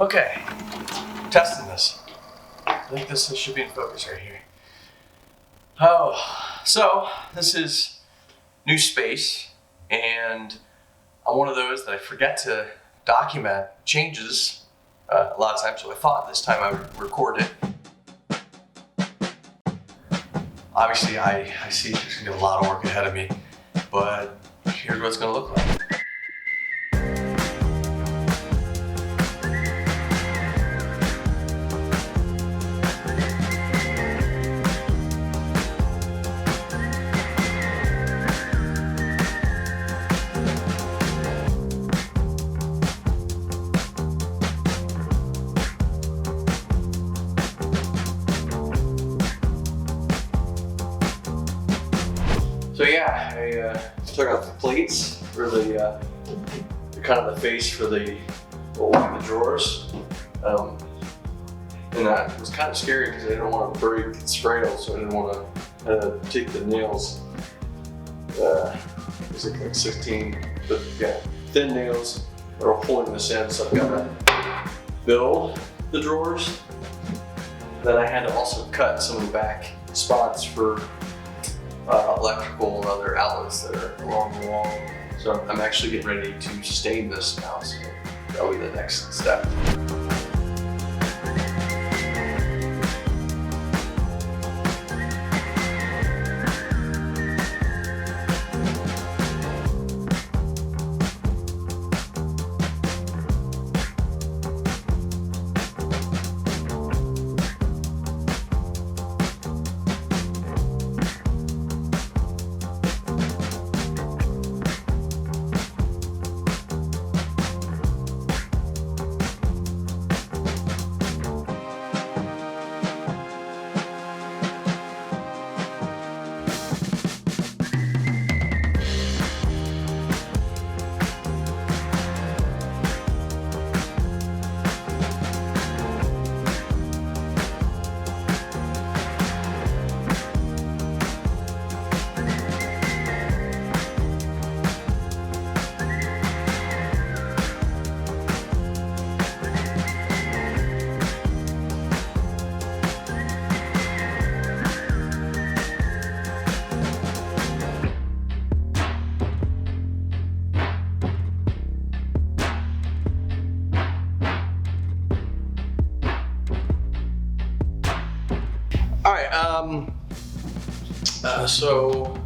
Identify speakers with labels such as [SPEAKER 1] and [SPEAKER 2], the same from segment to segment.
[SPEAKER 1] Okay, testing this. I think this should be in focus right here. Oh, so this is new space, and I'm one of those that I forget to document changes a lot of times, so I thought this time I would record it. Obviously, I see there's gonna be a lot of work ahead of me, but here's what it's gonna look like. So yeah, I took out the plates for the kind of the face for the drawers, and that was kind of scary because I didn't want to break its frail, so I didn't want to take the nails. It was like 16, but yeah, thin nails that are holding this in, so I've got to build the drawers. Then I had to also cut some of the back spots for electrical and other outlets that are along the wall. So I'm actually getting ready to stain this now, so that'll be the next step. So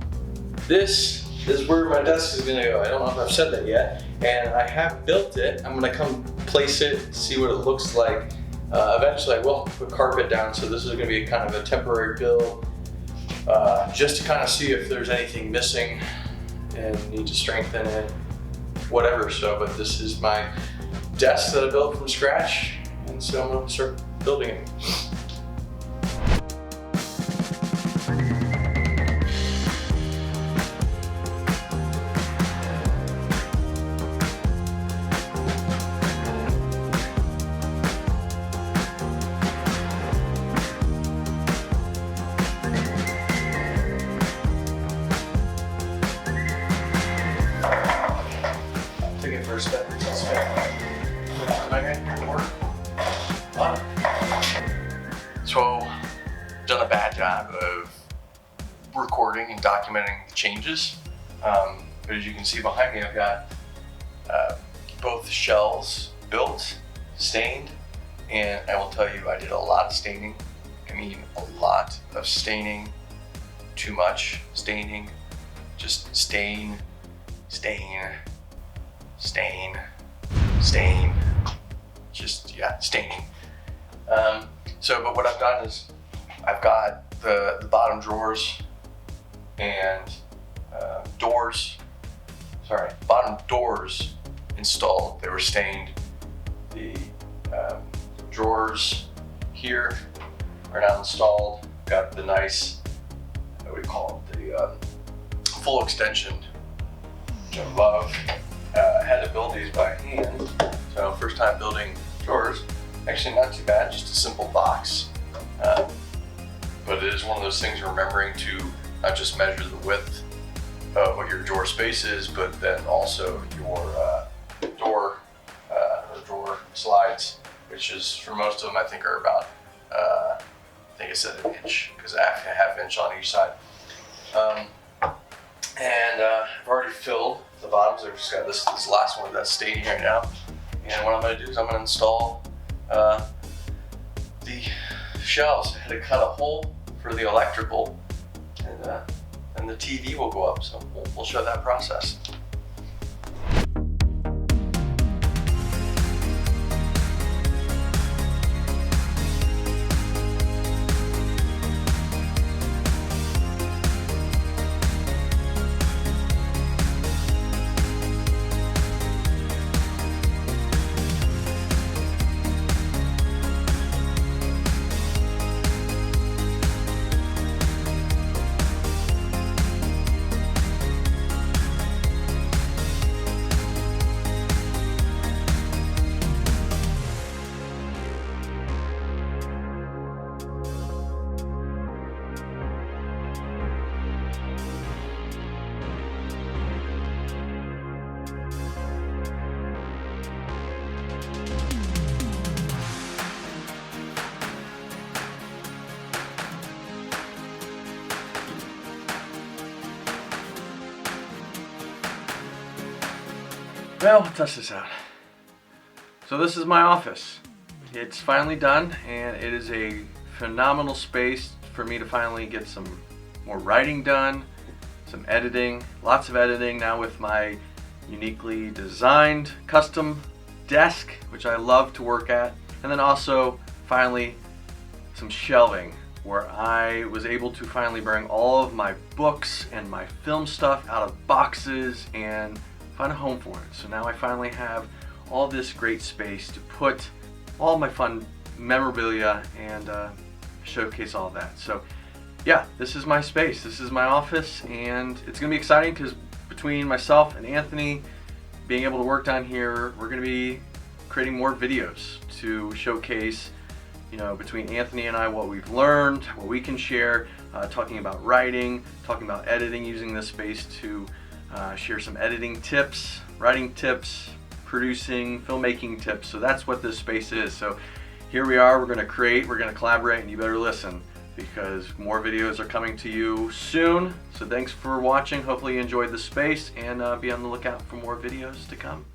[SPEAKER 1] this is where my desk is gonna go. I don't know if I've said that yet, and I have built it. I'm gonna come place it, see what it looks like. Eventually I will put carpet down, so this is gonna be kind of a temporary build, just to kind of see if there's anything missing and need to strengthen it, whatever. So, but this is my desk that I built from scratch, and so I'm gonna start building it. First step. So, done a bad job of recording and documenting the changes. But as you can see behind me, I've got both shells built, stained, and I will tell you, I did a lot of staining. I mean, a lot of staining, too much staining, just stain, just, yeah, staining. But what I've done is I've got the bottom drawers and bottom doors installed. They were stained. The drawers here are now installed. Got the nice, what do we call it, the full extension, which I love. Had to build these by hand, so first time building drawers. Actually not too bad, just a simple box. But it is one of those things, remembering to not just measure the width of what your drawer space is, but then also your drawer slides which is for most of them I think are about, I think it said 1 inch, because I have a half inch on each side. I've already filled the bottoms. I've just got this last one that's staying here now. And what I'm going to do is I'm going to install the shelves. I had to cut a hole for the electrical, and the TV will go up. So we'll show that process. Well, we'll test this out. So this is my office. It's finally done, and it is a phenomenal space for me to finally get some more writing done, some editing, lots of editing now with my uniquely designed custom desk, which I love to work at, and then also finally some shelving where I was able to finally bring all of my books and my film stuff out of boxes and find a home for it. So now I finally have all this great space to put all my fun memorabilia and showcase all that. So yeah, this is my space, this is my office, and it's gonna be exciting because between myself and Anthony being able to work down here, we're gonna be creating more videos to showcase, you know, between Anthony and I, what we've learned, what we can share, talking about writing, talking about editing, using this space to share some editing tips, writing tips, producing, filmmaking tips. So that's what this space is. So here we are, we're going to create, we're going to collaborate, and you better listen because more videos are coming to you soon. So thanks for watching. Hopefully you enjoyed the space, and be on the lookout for more videos to come.